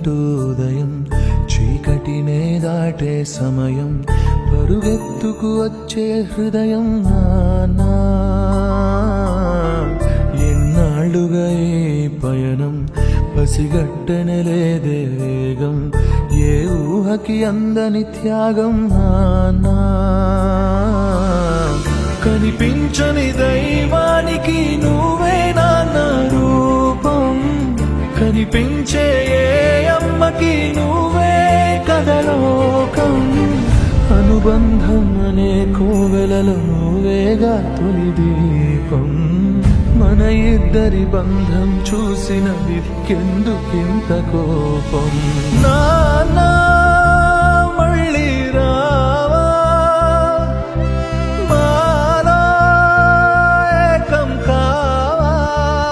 అంటూ ఉదయం చీకటినే దాటే సమయం పరుగెత్తుకు వచ్చే హృదయం నానా ఎన్నాళ్ళుగా ఈ పయనం పసిగట్టనలేదే వేగం ఏ ఊహకి అందని త్యాగం నానా కనిపించని దైవానికి నువ్వే నాన్న రూపం కనిపించే ఏ అమ్మకి నువ్వే కథలోకం అనుబంధం అనే కోవెలలో నువ్వేగా తొలి దీపం మన ఇద్దరి బంధం చూసిన వికెందుకింత కోపం నాన్నా